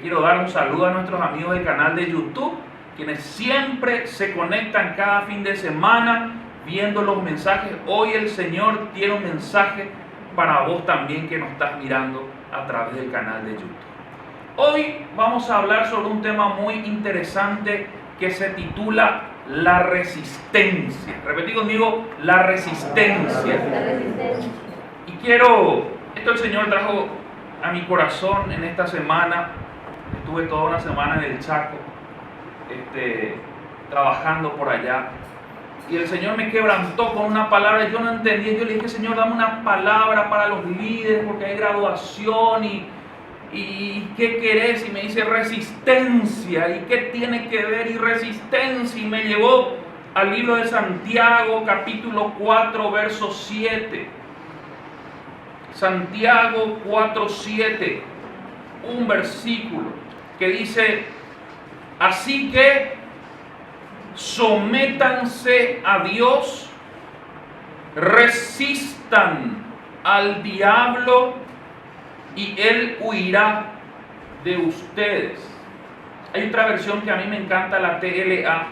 quiero dar un saludo a nuestros amigos del canal de YouTube, quienes siempre se conectan cada fin de semana viendo los mensajes. Hoy el Señor tiene un mensaje para vos también que nos estás mirando a través del canal de YouTube. Hoy vamos a hablar sobre un tema muy interesante que se titula la resistencia. Repetí conmigo, la resistencia. Y esto el Señor trajo a mi corazón en esta semana. Estuve toda una semana en el Chaco, trabajando por allá. Y el Señor me quebrantó con una palabra, yo no entendía. Yo le dije, Señor, dame una palabra para los líderes, porque hay graduación y ¿qué querés? Y me dice resistencia. ¿Y qué tiene que ver y resistencia? Y me llevó al libro de Santiago, capítulo 4, verso 7. Santiago 4, 7. Un versículo que dice, así que sométanse a Dios, resistan al diablo y él huirá de ustedes. Hay otra versión que a mí me encanta, la TLA,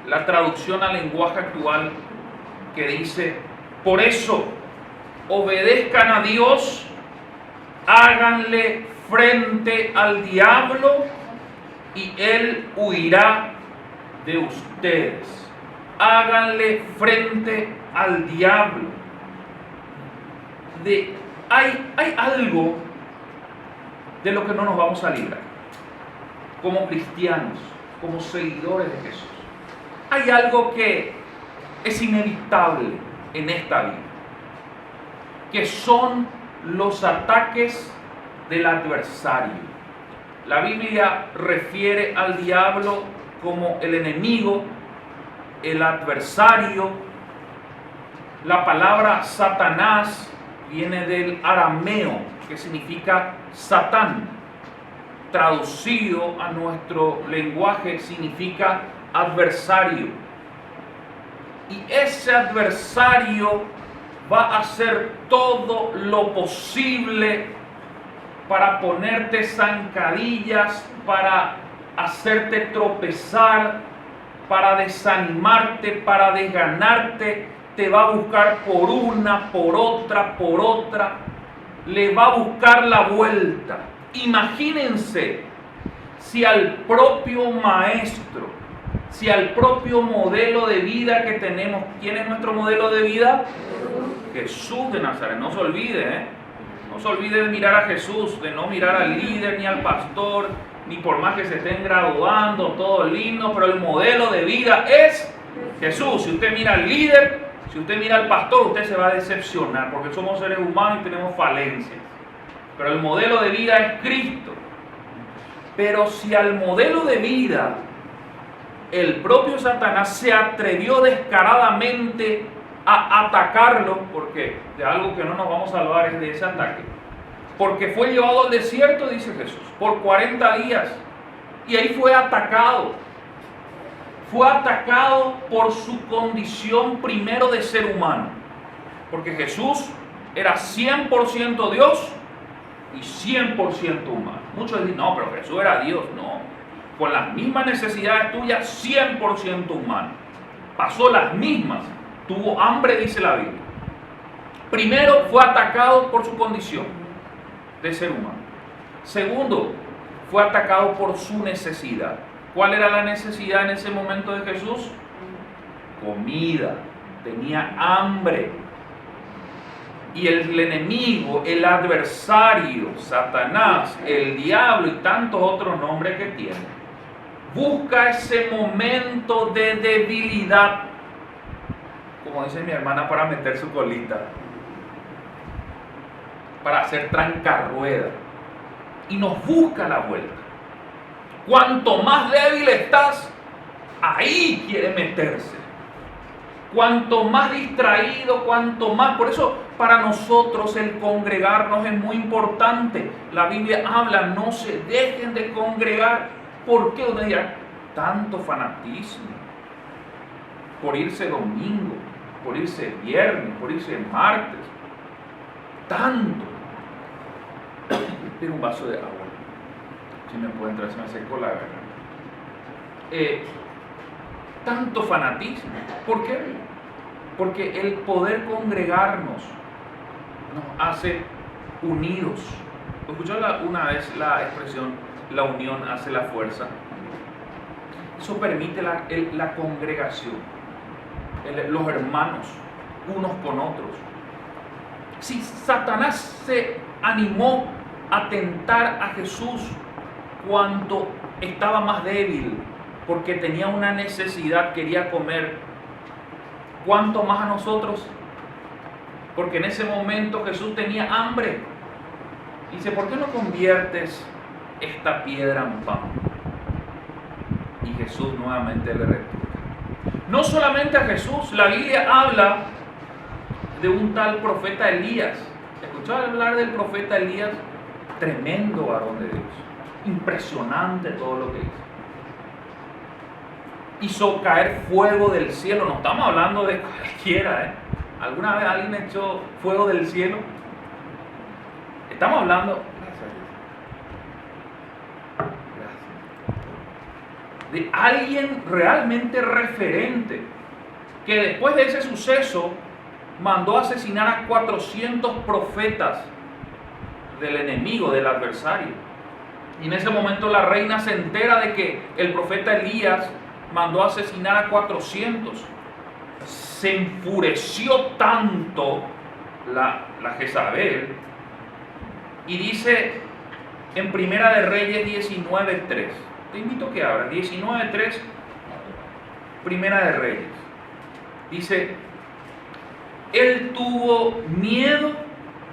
la traducción al lenguaje actual, que dice, por eso obedezcan a Dios, háganle frente al diablo y él huirá de ustedes. Háganle frente al diablo. Hay algo de lo que no nos vamos a librar como cristianos, como seguidores de Jesús. Hay algo que es inevitable en esta vida, que son los ataques del adversario. La Biblia refiere al diablo como el enemigo, el adversario. La palabra Satanás viene del arameo, que significa Satán. Traducido a nuestro lenguaje significa adversario. Y ese adversario va a hacer todo lo posible para ponerte zancadillas, para hacerte tropezar, para desanimarte, para desganarte. Te va a buscar por una, por otra, le va a buscar la vuelta. Imagínense si al propio maestro, si al propio modelo de vida que tenemos, ¿quién es nuestro modelo de vida? Jesús de Nazaret. No se olvide, no se olvide de mirar a Jesús, de no mirar al líder ni al pastor, ni por más que se estén graduando, todo lindo, pero el modelo de vida es Jesús. Si usted mira al líder, si usted mira al pastor, usted se va a decepcionar, porque somos seres humanos y tenemos falencias. Pero el modelo de vida es Cristo. Pero si al modelo de vida el propio Satanás se atrevió descaradamente a atacarlo, porque de algo que no nos vamos a salvar es de ese ataque, porque fue llevado al desierto, dice Jesús, por 40 días, y ahí fue atacado por su condición primero de ser humano, porque Jesús era 100% Dios y 100% humano. Muchos dicen, no, pero Jesús era Dios. No, con las mismas necesidades tuyas, 100% humano, pasó las mismas, tuvo hambre, dice la Biblia. Primero fue atacado por su condición de ser humano. Segundo, fue atacado por su necesidad. ¿Cuál era la necesidad en ese momento de Jesús? Comida. Tenía hambre. Y el enemigo, el adversario, Satanás, el diablo y tantos otros nombres que tiene, busca ese momento de debilidad, como dice mi hermana, para meter su colita, para hacer trancarrueda, y nos busca la vuelta. Cuanto más débil estás, ahí quiere meterse. Cuanto más distraído, cuanto más. Por eso para nosotros el congregarnos es muy importante. La Biblia habla, no se dejen de congregar. ¿Por qué? Uno dirá, tanto fanatismo por irse domingo, por irse viernes, por irse martes. Tanto. Tiene un vaso de agua. Si me puede entrar, se me secó la garganta. Tanto fanatismo. ¿Por qué? Porque el poder congregarnos nos hace unidos. ¿Escuchó una vez la expresión, la unión hace la fuerza? Eso permite la congregación, los hermanos, unos con otros. Si Satanás se animó a tentar a Jesús cuando estaba más débil, porque tenía una necesidad, quería comer, ¿cuánto más a nosotros? Porque en ese momento Jesús tenía hambre. Dice, ¿por qué no conviertes esta piedra en pan? Y Jesús nuevamente le replica. No solamente a Jesús, la Biblia habla de un tal profeta Elías. ¿Escuchó hablar del profeta Elías? Tremendo varón de Dios. Impresionante todo lo que hizo. Hizo caer fuego del cielo. No estamos hablando de cualquiera, ¿Alguna vez alguien echó fuego del cielo? Estamos hablando de alguien realmente referente, que después de ese suceso mandó asesinar a 400 profetas del enemigo, del adversario. Y en ese momento la reina se entera de que el profeta Elías mandó asesinar a 400. Se enfureció tanto la Jezabel, y dice en Primera de Reyes 19:3. Te invito a que abras 19:3, Primera de Reyes. Dice, él tuvo miedo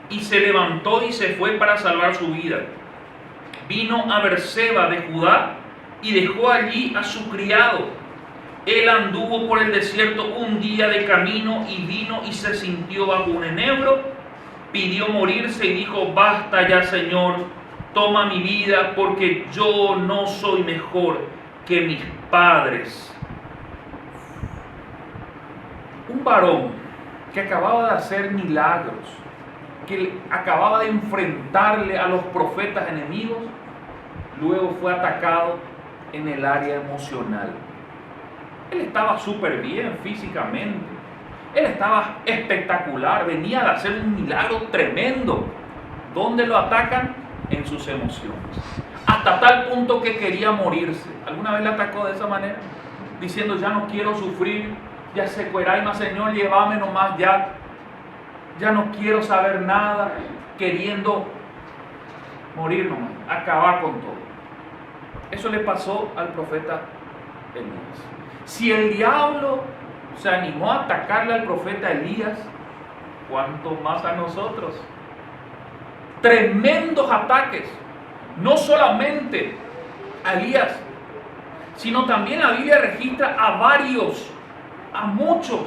y se levantó y se fue para salvar su vida. Vino a Berseba de Judá y dejó allí a su criado. Él anduvo por el desierto un día de camino y vino y se sintió bajo un enebro. Pidió morirse y dijo, basta ya, Señor, toma mi vida, porque yo no soy mejor que mis padres. Un varón que acababa de hacer milagros, que acababa de enfrentarle a los profetas enemigos, luego fue atacado en el área emocional. Él estaba súper bien físicamente, él estaba espectacular, venía de hacer un milagro tremendo. ¿Dónde lo atacan? En sus emociones, hasta tal punto que quería morirse. ¿Alguna vez le atacó de esa manera? Diciendo, ya no quiero sufrir, ya se cueraima, Señor, llévame nomás, ya no quiero saber nada, queriendo morir nomás, acabar con todo. Eso le pasó al profeta Elías. Si el diablo se animó a atacarle al profeta Elías, ¿cuánto más a nosotros? Tremendos ataques, no solamente a Elías, sino también la Biblia registra a varios, a muchos.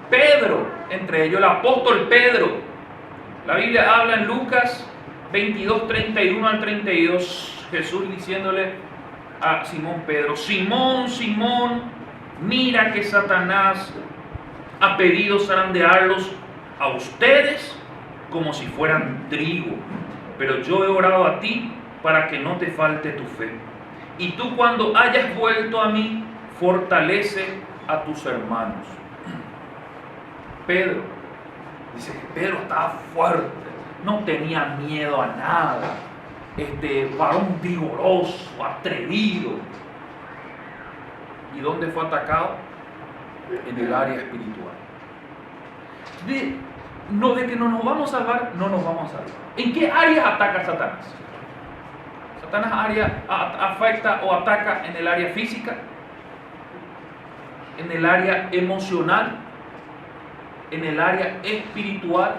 Pedro, entre ellos el apóstol Pedro. La Biblia habla en Lucas 22, 31 al 32, Jesús diciéndole a Simón Pedro, Simón, Simón, mira que Satanás ha pedido zarandearlos a ustedes como si fueran trigo, pero yo he orado a ti para que no te falte tu fe. Y tú, cuando hayas vuelto a mí, fortalece a tus hermanos. Pedro, dice que Pedro estaba fuerte, no tenía miedo a nada, varón vigoroso, atrevido. ¿Y dónde fue atacado? En el área espiritual. De que no nos vamos a salvar, no nos vamos a salvar. ¿En qué áreas ataca Satanás? Satanás afecta o ataca en el área física, en el área emocional, en el área espiritual,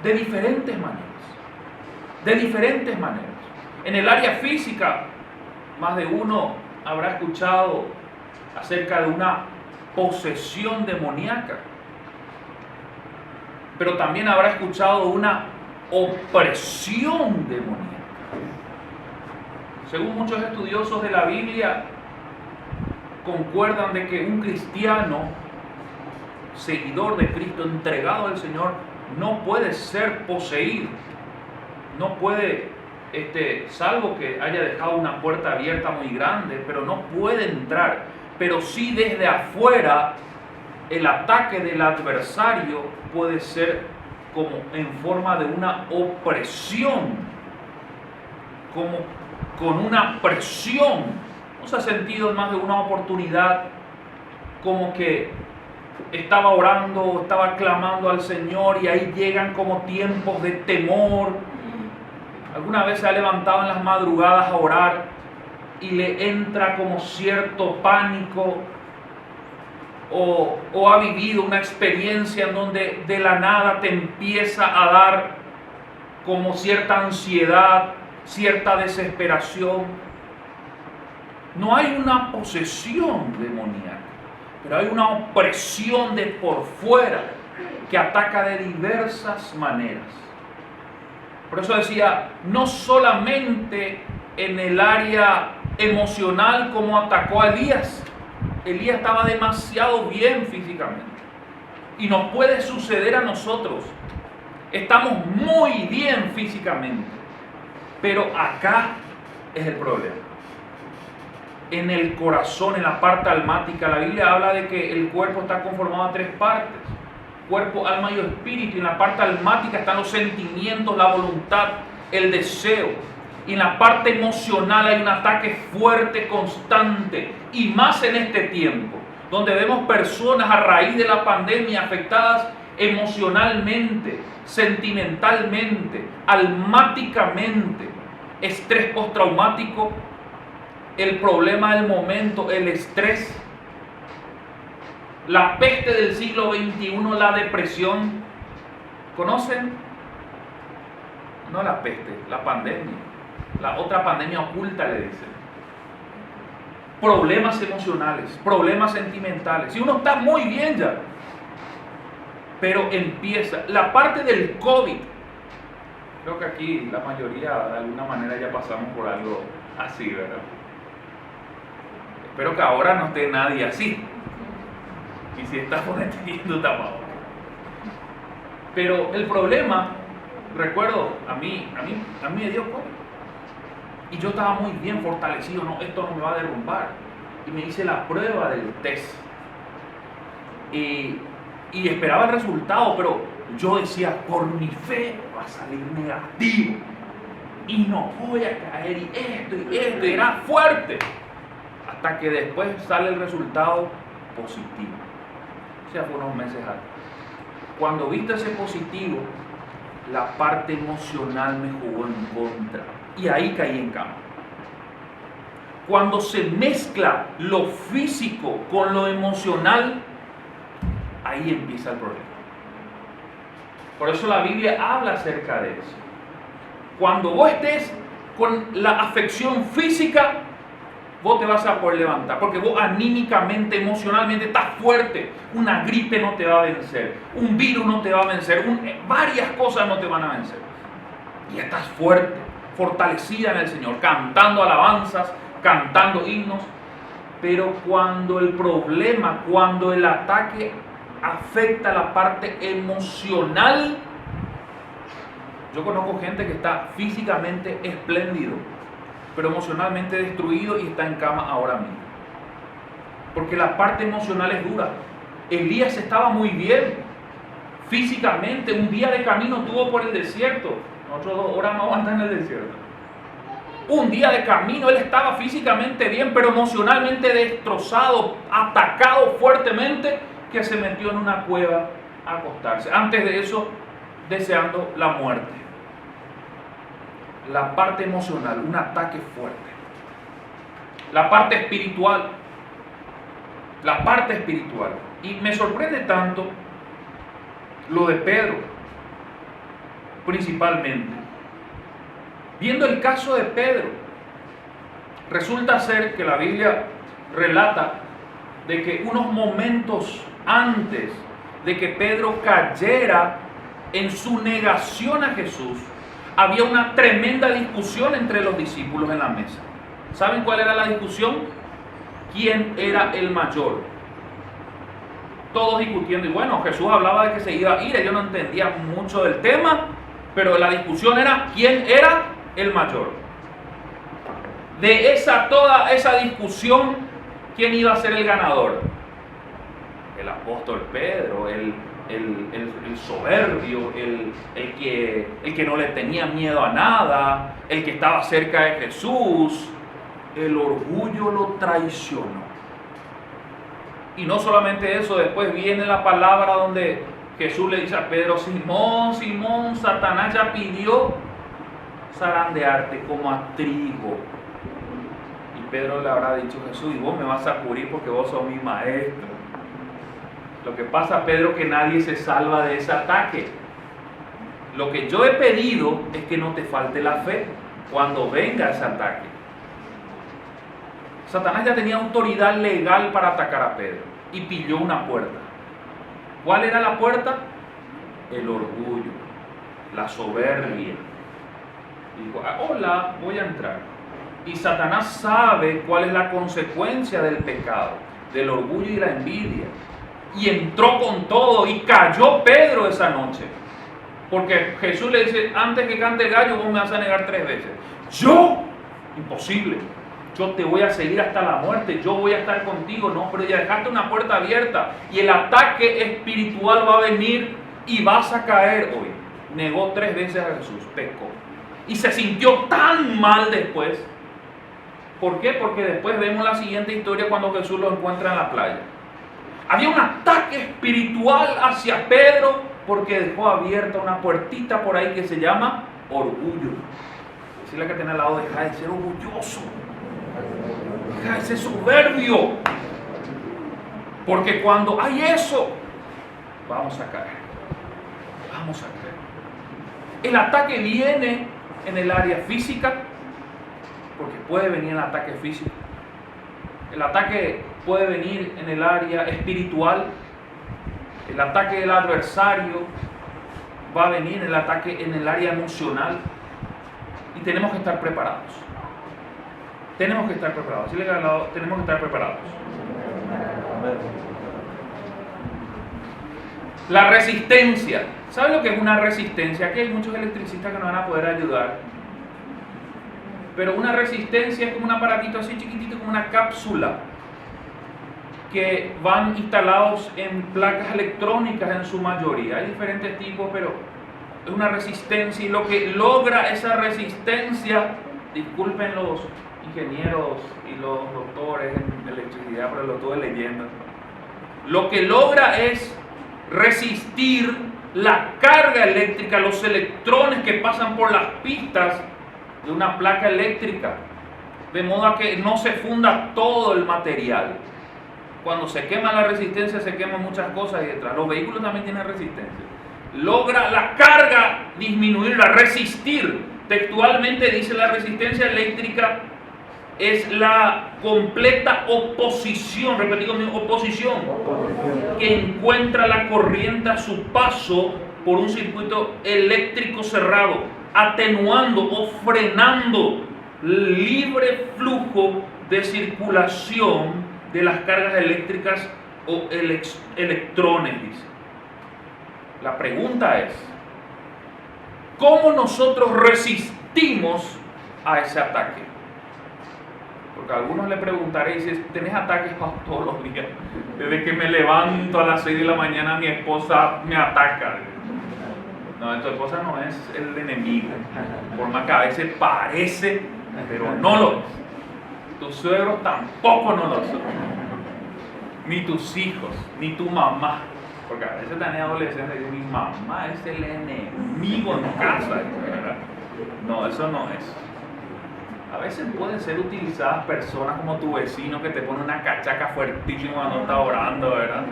de diferentes maneras. De diferentes maneras. En el área física, más de uno habrá escuchado acerca de una posesión demoníaca, pero también habrá escuchado una opresión demoníaca. Según muchos estudiosos de la Biblia, concuerdan de que un cristiano, seguidor de Cristo, entregado al Señor, no puede ser poseído, no puede salvo que haya dejado una puerta abierta muy grande, pero no puede entrar. Pero sí desde afuera, el ataque del adversario puede ser como en forma de una opresión, como con una presión. ¿No se ha sentido en más de una oportunidad como que estaba orando, estaba clamando al Señor y ahí llegan como tiempos de temor? ¿Alguna vez se ha levantado en las madrugadas a orar y le entra como cierto pánico? O ha vivido una experiencia en donde de la nada te empieza a dar como cierta ansiedad, cierta desesperación. No hay una posesión demoníaca, pero hay una opresión de por fuera que ataca de diversas maneras. Por eso decía, no solamente en el área emocional como atacó a Elías. Elías estaba demasiado bien físicamente. Y nos puede suceder a nosotros. Estamos muy bien físicamente. Pero acá es el problema. En el corazón, en la parte almática, la Biblia habla de que el cuerpo está conformado a 3 partes. Cuerpo, alma y espíritu. Y en la parte almática están los sentimientos, la voluntad, el deseo. Y en la parte emocional hay un ataque fuerte, constante, y más en este tiempo, donde vemos personas a raíz de la pandemia afectadas emocionalmente, sentimentalmente, almáticamente, estrés postraumático, el problema del momento, el estrés, la peste del siglo XXI, la depresión. ¿Conocen? No la peste, la pandemia. La otra pandemia oculta, le dicen. Problemas emocionales, problemas sentimentales. Y uno está muy bien ya. Pero empieza la parte del COVID. Creo que aquí la mayoría de alguna manera ya pasamos por algo así, ¿verdad? Espero que ahora no esté nadie así. Y si está poniendo tapado. Pero el problema, recuerdo, a mí me dio COVID. Y yo estaba muy bien fortalecido, no, esto no me va a derrumbar. Y me hice la prueba del test. Y esperaba el resultado, pero yo decía, por mi fe va a salir negativo. Y no voy a caer, y esto, y era fuerte. Hasta que después sale el resultado positivo. O sea, fue unos meses antes. Cuando viste ese positivo, la parte emocional me jugó en contra. Y ahí caí en cama. Cuando se mezcla lo físico con lo emocional, ahí empieza el problema. Por eso la Biblia habla acerca de eso. Cuando vos estés con la afección física, vos te vas a poder levantar, porque vos anímicamente, emocionalmente estás fuerte. Una gripe no te va a vencer, un virus no te va a vencer, varias cosas no te van a vencer. Y estás fuerte, fortalecida en el Señor, cantando alabanzas, cantando himnos. Pero cuando el problema, cuando el ataque afecta la parte emocional, yo conozco gente que está físicamente espléndido, pero emocionalmente destruido y está en cama ahora mismo. Porque la parte emocional es dura. Elías estaba muy bien físicamente, un día de camino tuvo por el desierto. Nosotros 2 horas no aguantan en el desierto. Un día de camino, él estaba físicamente bien, pero emocionalmente destrozado, atacado fuertemente, que se metió en una cueva a acostarse. Antes de eso, deseando la muerte. La parte emocional, un ataque fuerte. La parte espiritual. La parte espiritual. Y me sorprende tanto lo de Pedro, principalmente. Viendo el caso de Pedro, resulta ser que la Biblia relata de que unos momentos antes de que Pedro cayera en su negación a Jesús, había una tremenda discusión entre los discípulos en la mesa. ¿Saben cuál era la discusión? ¿Quién era el mayor? Todos discutiendo. Y bueno, Jesús hablaba de que se iba a ir. Ellos no entendían mucho del tema, pero la discusión era quién era el mayor. De toda esa discusión, ¿quién iba a ser el ganador? El apóstol Pedro, el soberbio, el que no le tenía miedo a nada, el que estaba cerca de Jesús. El orgullo lo traicionó. Y no solamente eso, después viene la palabra donde Jesús le dice a Pedro: Simón, Simón, Satanás ya pidió zarandearte como a trigo. Y Pedro le habrá dicho: Jesús, y vos me vas a cubrir porque vos sos mi maestro. Lo que pasa, Pedro, que nadie se salva de ese ataque. Lo que yo he pedido es que no te falte la fe cuando venga ese ataque. Satanás ya tenía autoridad legal para atacar a Pedro y pilló una puerta. ¿Cuál era la puerta? El orgullo, la soberbia. Dijo: hola, voy a entrar. Y Satanás sabe cuál es la consecuencia del pecado, del orgullo y la envidia. Y entró con todo y cayó Pedro esa noche. Porque Jesús le dice: antes que cante el gallo, vos me vas a negar 3 veces. ¡Yo! Imposible. Yo te voy a seguir hasta la muerte, yo voy a estar contigo. No, pero ya dejaste una puerta abierta y el ataque espiritual va a venir y vas a caer hoy. Negó 3 veces a Jesús, pecó. Y se sintió tan mal después. ¿Por qué? Porque después vemos la siguiente historia cuando Jesús lo encuentra en la playa. Había un ataque espiritual hacia Pedro porque dejó abierta una puertita por ahí que se llama orgullo. Decirle que tiene al lado: deja de ser orgulloso. Deja de ser soberbio. Porque cuando hay eso, vamos a caer. Vamos a caer. El ataque viene en el área física, porque puede venir el ataque físico. El ataque puede venir en el área espiritual. El ataque del adversario va a venir, el ataque en el área emocional. Y tenemos que estar preparados. Tenemos que estar preparados. Tenemos que estar preparados. La resistencia. ¿Sabe lo que es una resistencia? Aquí hay muchos electricistas que nos van a poder ayudar. Pero una resistencia es como un aparatito así chiquitito, como una cápsula, que van instalados en placas electrónicas en su mayoría. Hay diferentes tipos, pero es una resistencia. Y lo que logra esa resistencia, disculpen los ingenieros y los doctores en electricidad, pero lo estuve leyendo, lo que logra es resistir la carga eléctrica, los electrones que pasan por las pistas de una placa eléctrica, de modo a que no se funda todo el material. Cuando se quema la resistencia, se queman muchas cosas ahí detrás. Los vehículos también tienen resistencia. Logra la carga disminuirla, resistir. Textualmente dice: la resistencia eléctrica es la completa oposición, repetí conmigo, oposición, que encuentra la corriente a su paso por un circuito eléctrico cerrado, atenuando o frenando el libre flujo de circulación de las cargas eléctricas o electrones, dice. La pregunta es: ¿cómo nosotros resistimos a ese ataque? Porque a algunos le preguntaré y dicen: ¿tenés ataques todos los días? Desde que me levanto a las 6 de la mañana mi esposa me ataca. No, tu esposa no es el enemigo, por más que a veces parece, pero no lo es. Tus suegros tampoco no lo son, ni tus hijos, ni tu mamá. Porque a veces también adolescentes dicen: mi mamá es el enemigo en casa, ¿verdad? No, eso no es. A veces pueden ser utilizadas personas como tu vecino que te pone una cachaca fuertísima cuando está orando, ¿verdad?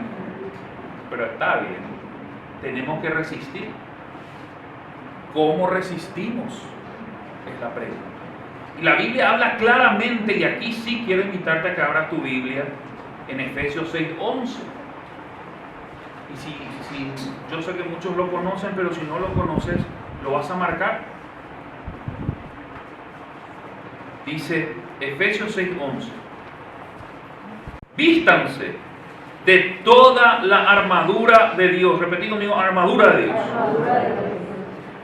Pero está bien, tenemos que resistir. ¿Cómo resistimos? Es la pregunta. Y la Biblia habla claramente, y aquí sí quiero invitarte a que abras tu Biblia en Efesios 6:11. Y si yo sé que muchos lo conocen, pero si no lo conoces, lo vas a marcar. Dice Efesios 6:11: vístanse de toda la armadura de Dios. Repetid conmigo: armadura de Dios.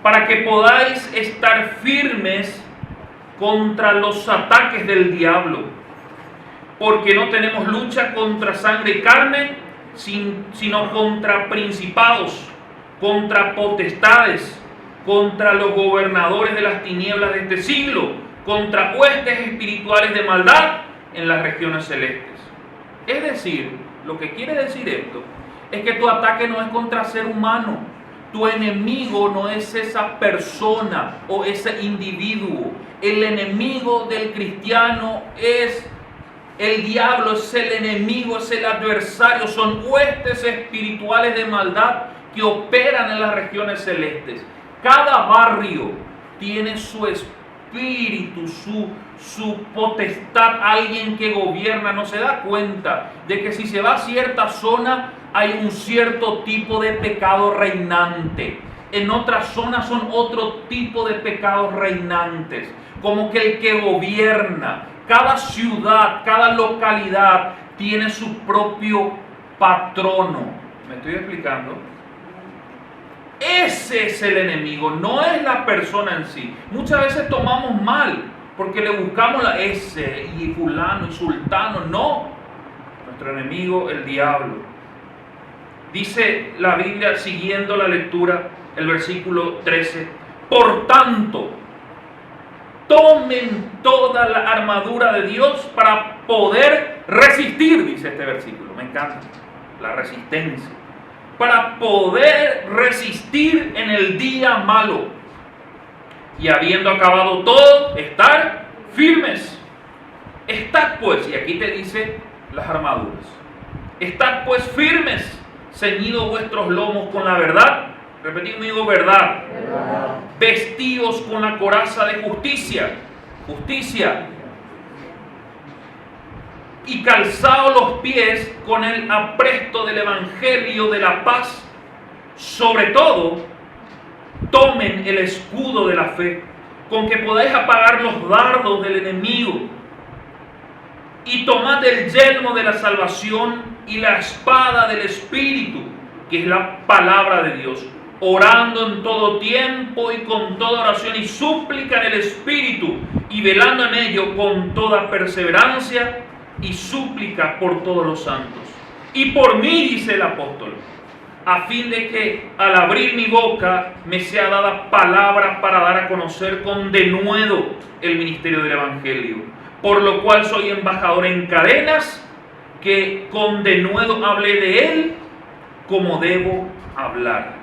Para que podáis estar firmes contra los ataques del diablo, porque no tenemos lucha contra sangre y carne, sino contra principados, contra potestades, contra los gobernadores de las tinieblas de este siglo, contra huestes espirituales de maldad en las regiones celestes. Es decir, lo que quiere decir esto es que tu ataque no es contra ser humano. Tu enemigo no es esa persona o ese individuo. El enemigo del cristiano es el diablo, es el enemigo, es el adversario. Son huestes espirituales de maldad que operan en las regiones celestes. Cada barrio tiene su espíritu, su potestad, alguien que gobierna. No se da cuenta de que si se va a cierta zona hay un cierto tipo de pecado reinante. En otras zonas son otro tipo de pecados reinantes. Como que el que gobierna, cada ciudad, cada localidad tiene su propio patrono. ¿Me estoy explicando? Ese es el enemigo, no es la persona en sí. Muchas veces tomamos mal porque le buscamos la ese y fulano y sultano. No, nuestro enemigo, el diablo. Dice la Biblia, siguiendo la lectura, el versículo 13: por tanto, tomen toda la armadura de Dios para poder resistir, dice este versículo. Me encanta, la resistencia. Para poder resistir en el día malo. Y habiendo acabado todo, estar firmes. Estad pues, y aquí te dice las armaduras. Estad pues firmes, ceñidos vuestros lomos con la verdad. Repetid conmigo, verdad. Verdad. Vestidos con la coraza de justicia. Justicia. Y calzados los pies con el apresto del evangelio de la paz. Sobre todo, tomen el escudo de la fe, con que podáis apagar los dardos del enemigo. Y tomad el yelmo de la salvación y la espada del Espíritu, que es la palabra de Dios, orando en todo tiempo y con toda oración y súplica en el Espíritu, y velando en ello con toda perseverancia y súplica por todos los santos. Y por mí, dice el apóstol, a fin de que al abrir mi boca me sea dada palabra para dar a conocer con denuedo el ministerio del Evangelio, por lo cual soy embajador en cadenas, que con denuedo hable de él como debo hablar.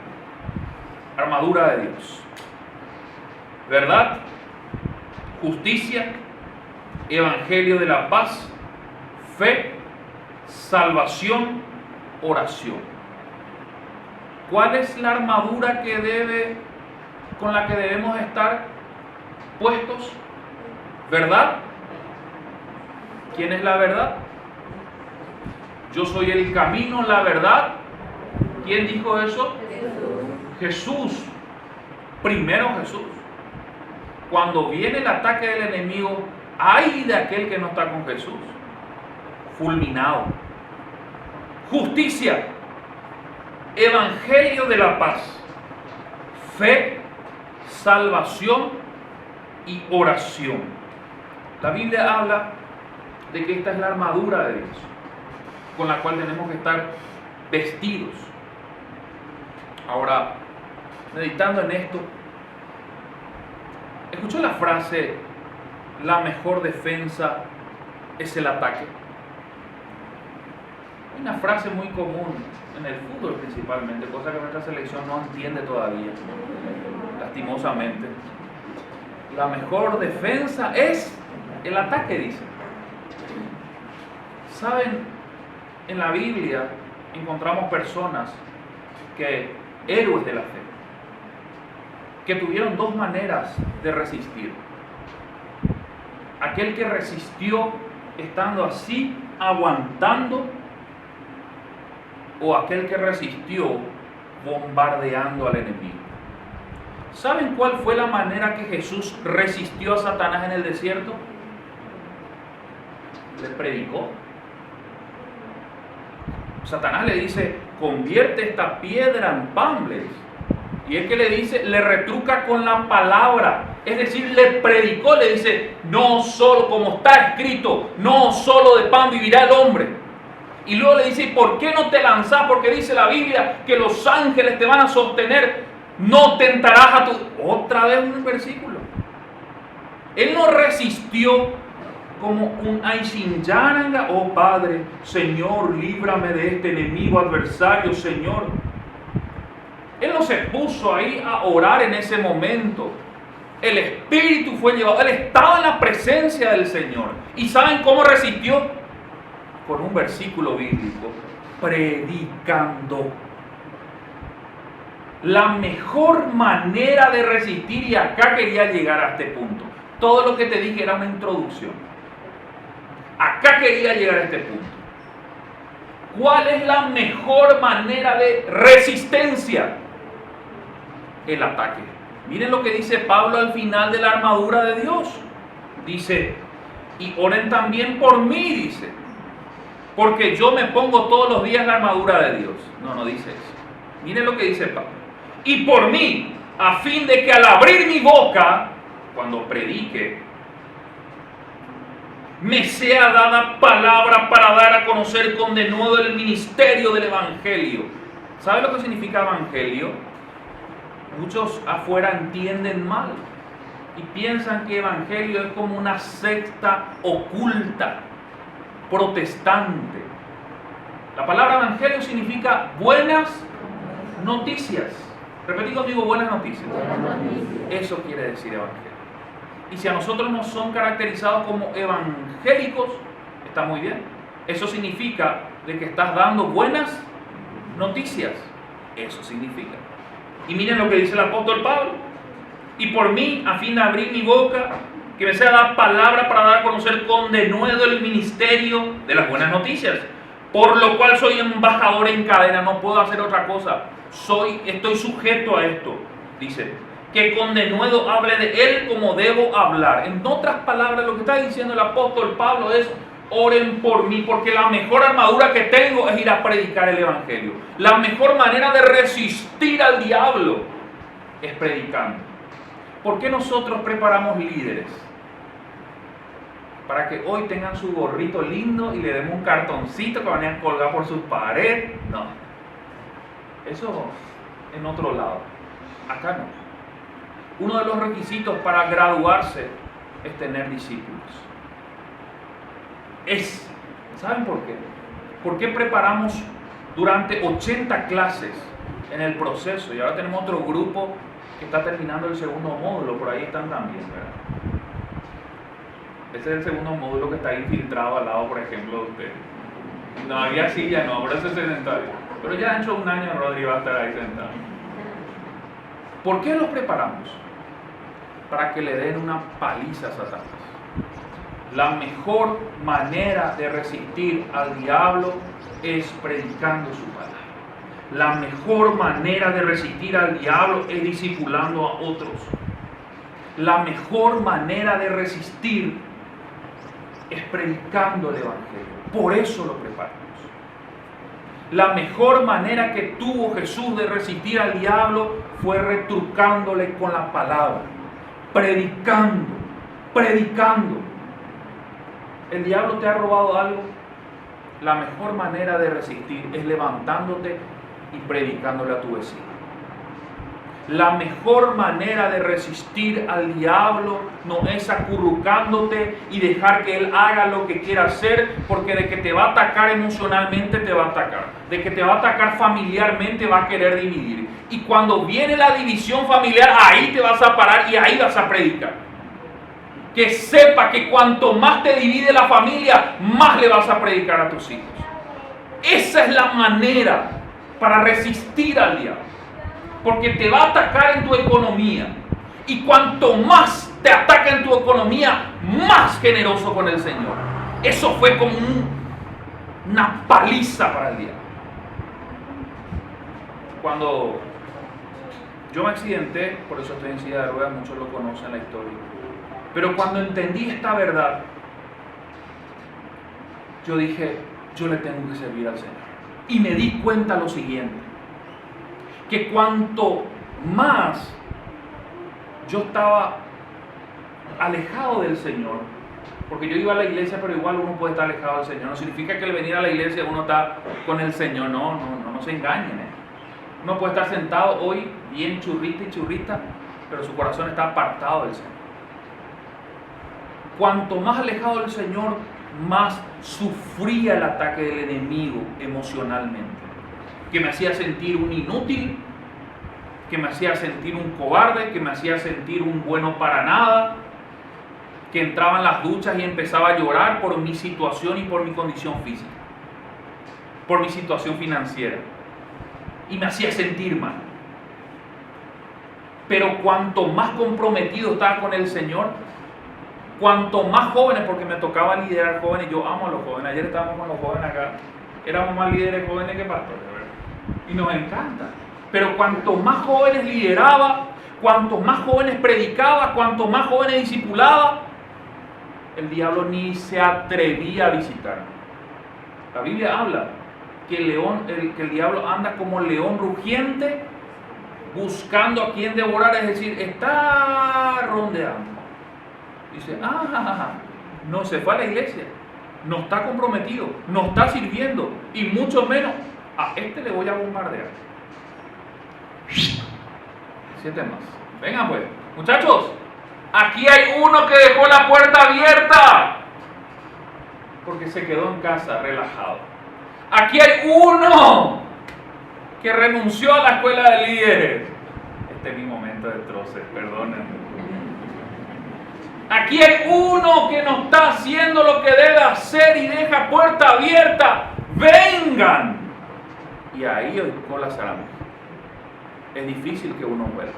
Armadura de Dios. Verdad, justicia, evangelio de la paz, fe, salvación, oración. ¿Cuál es la armadura con la que debemos estar puestos? ¿Verdad? ¿Quién es la verdad? Yo soy el camino, la verdad. ¿Quién dijo eso? Jesús. Primero Jesús. Cuando viene el ataque del enemigo, ay de aquel que no está con Jesús. Fulminado. Justicia. Evangelio de la paz. Fe, salvación y oración. La Biblia habla de que esta es la armadura de Dios, con la cual tenemos que estar vestidos. Ahora, meditando en esto, ¿escuchó la frase, la mejor defensa es el ataque? Hay una frase muy común en el fútbol principalmente, cosa que nuestra selección no entiende todavía, lastimosamente. La mejor defensa es el ataque, dice. ¿Saben? En la Biblia encontramos personas héroes de la fe, que tuvieron dos maneras de resistir. Aquel que resistió estando así, aguantando, o aquel que resistió bombardeando al enemigo. ¿Saben cuál fue la manera que Jesús resistió a Satanás en el desierto? Le predicó. Satanás le dice, convierte esta piedra en pan, le dice. Y es que le dice, le retruca con la palabra. Es decir, le predicó, le dice, no solo, como está escrito, no solo de pan vivirá el hombre. Y luego le dice, ¿por qué no te lanzás? Porque dice la Biblia que los ángeles te van a sostener. No tentarás a tu... Otra vez un versículo. Él no resistió como un Aishinyananga. Oh Padre, Señor, líbrame de este enemigo adversario, Señor. Él no se puso ahí a orar en ese momento. El Espíritu fue llevado. Él estaba en la presencia del Señor. ¿Y saben cómo resistió? Con un versículo bíblico. Predicando. La mejor manera de resistir, y acá quería llegar a este punto. Todo lo que te dije era una introducción. Acá quería llegar a este punto. ¿Cuál es la mejor manera de resistencia? El ataque. Miren lo que dice Pablo al final de la armadura de Dios. Dice, y oren también por mí, dice, porque yo me pongo todos los días la armadura de Dios. No dice eso. Miren lo que dice Pablo. Y por mí, a fin de que al abrir mi boca, cuando predique, me sea dada palabra para dar a conocer con denuedo el ministerio del Evangelio. ¿Sabe lo que significa Evangelio? Muchos afuera entienden mal y piensan que Evangelio es como una secta oculta, protestante. La palabra Evangelio significa buenas noticias. Repetí conmigo, buenas noticias. Eso quiere decir Evangelio. Y si a nosotros nos son caracterizados como evangélicos, está muy bien. Eso significa de que estás dando buenas noticias. Eso significa. Y miren lo que dice el apóstol Pablo. Y por mí, a fin de abrir mi boca, que me sea dada palabra para dar a conocer con denuedo el ministerio de las buenas noticias. Por lo cual soy embajador en cadena, no puedo hacer otra cosa. Estoy sujeto a esto, dice. Que con denuedo hable de él como debo hablar. En otras palabras, lo que está diciendo el apóstol Pablo es: oren por mí, porque la mejor armadura que tengo es ir a predicar el Evangelio. La mejor manera de resistir al diablo es predicando. ¿Por qué nosotros preparamos líderes? Para que hoy tengan su gorrito lindo y le demos un cartoncito que van a colgar por sus paredes. No. Eso en otro lado. Acá no. Uno de los requisitos para graduarse es tener discípulos. ¿Saben por qué? ¿Por qué preparamos durante 80 clases en el proceso? Y ahora tenemos otro grupo que está terminando el segundo módulo, por ahí están también, ¿verdad? Ese es el segundo módulo que está infiltrado al lado, por ejemplo, de ustedes. No había silla, no, ahora es sedentario. Pero ya dentro de un año Rodri va a estar ahí sentado. ¿Por qué los preparamos? Para que le den una paliza a Satanás. La mejor manera de resistir al diablo es predicando su palabra. La mejor manera de resistir al diablo es discipulando a otros. La mejor manera de resistir es predicando el Evangelio. Por eso lo preparamos. La mejor manera que tuvo Jesús de resistir al diablo fue retrucándole con la palabra. Predicando. ¿El diablo te ha robado algo? La mejor manera de resistir es levantándote y predicándole a tu vecino. La mejor manera de resistir al diablo no es acurrucándote y dejar que él haga lo que quiera hacer, porque de que te va a atacar emocionalmente te va a atacar, de que te va a atacar familiarmente va a querer dividir, y cuando viene la división familiar ahí te vas a parar y ahí vas a predicar. Que sepa que cuanto más te divide la familia, más le vas a predicar a tus hijos. Esa es la manera para resistir al diablo. Porque te va a atacar en tu economía. Y cuanto más te ataca en tu economía, más generoso con el Señor. Eso fue como una paliza para el diablo. Cuando yo me accidenté, por eso estoy en silla de ruedas, muchos lo conocen la historia. Pero cuando entendí esta verdad, yo dije, yo le tengo que servir al Señor. Y me di cuenta lo siguiente, que cuanto más yo estaba alejado del Señor, porque yo iba a la iglesia, pero igual uno puede estar alejado del Señor. No significa que al venir a la iglesia uno está con el Señor, no se engañen. Uno puede estar sentado hoy bien churrita y churrita, pero su corazón está apartado del Señor. Cuanto más alejado del Señor, más sufría el ataque del enemigo emocionalmente, que me hacía sentir un inútil, que me hacía sentir un cobarde, que me hacía sentir un bueno para nada, que entraba en las duchas y empezaba a llorar por mi situación y por mi condición física, por mi situación financiera, y me hacía sentir mal. Pero cuanto más comprometido estaba con el Señor, cuanto más jóvenes, porque me tocaba liderar jóvenes, yo amo a los jóvenes, ayer estábamos con los jóvenes acá, éramos más líderes jóvenes que pastores, y nos encanta. Pero cuanto más jóvenes lideraba, cuanto más jóvenes predicaba, cuanto más jóvenes discipulaba, el diablo ni se atrevía a visitarme. La Biblia habla que el diablo anda como león rugiente buscando a quien devorar, es decir, está rondeando. Dice, no se fue a la iglesia, no está comprometido, no está sirviendo, y mucho menos a este le voy a bombardear. 7 más. Vengan pues, muchachos, aquí hay uno que dejó la puerta abierta porque se quedó en casa relajado. Aquí hay uno que renunció a la escuela de líderes. Este es mi momento de troces, perdónenme. Aquí hay uno que no está haciendo lo que debe hacer y deja puerta abierta. ¡Vengan! Y ahí hoy con la zarandilla. Es difícil que uno vuelva.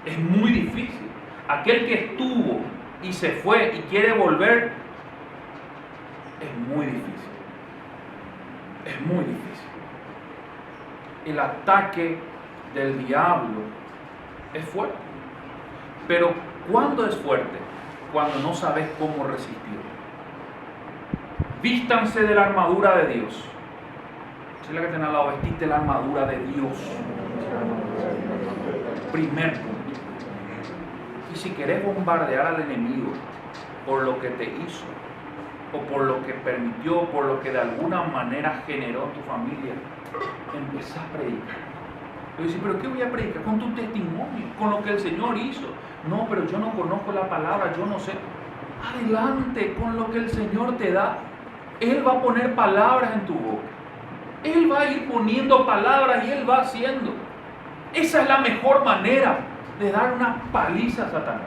Es muy difícil. Aquel que estuvo y se fue y quiere volver, es muy difícil. Es muy difícil. El ataque del diablo es fuerte. Pero ¿cuándo es fuerte? Cuando no sabes cómo resistir. Vístanse de la armadura de Dios. Si la que tiene al lado, vestiste la armadura de Dios. Primer punto. Y si querés bombardear al enemigo por lo que te hizo, o por lo que permitió, por lo que de alguna manera generó en tu familia, empieza a predicar. Yo digo, pero ¿qué voy a predicar? Con tu testimonio, con lo que el Señor hizo. No, pero yo no conozco la palabra, yo no sé. Adelante con lo que el Señor te da. Él va a poner palabras en tu boca. Él va a ir poniendo palabras y Él va haciendo. Esa es la mejor manera de dar una paliza a Satanás.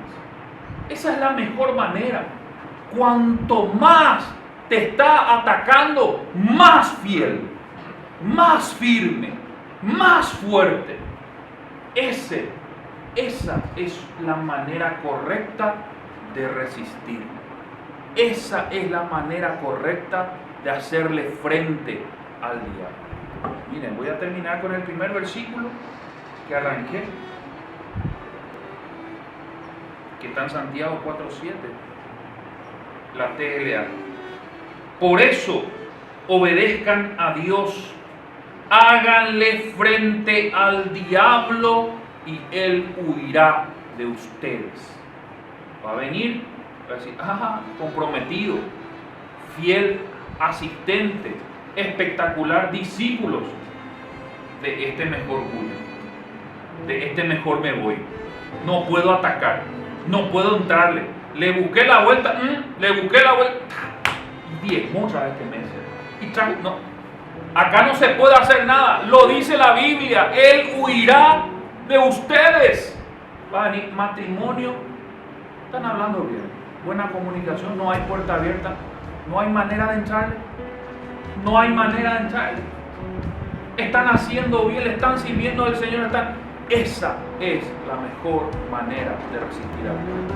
Esa es la mejor manera. Cuanto más te está atacando, más fiel, más firme, más fuerte. Esa es la manera correcta de resistir. Esa es la manera correcta de hacerle frente al diablo. Miren, voy a terminar con el primer versículo que arranqué, que está en Santiago 4:7, la TLA. Por eso, obedezcan a Dios, háganle frente al diablo y él huirá de ustedes. Va a venir, va a decir, comprometido, fiel, asistente, espectacular, discípulos de este mejor huyo, de este mejor me voy. No puedo atacar, no puedo entrarle. Le busqué la vuelta, y 10 otra vez que me dice. No, acá no se puede hacer nada, lo dice la Biblia, él huirá de ustedes. Va a venir matrimonio, están hablando bien, buena comunicación, no hay puerta abierta, no hay manera de entrarle, no hay manera de entrarle. Están haciendo bien, le están sirviendo al Señor, esa es la mejor manera de resistir a Dios.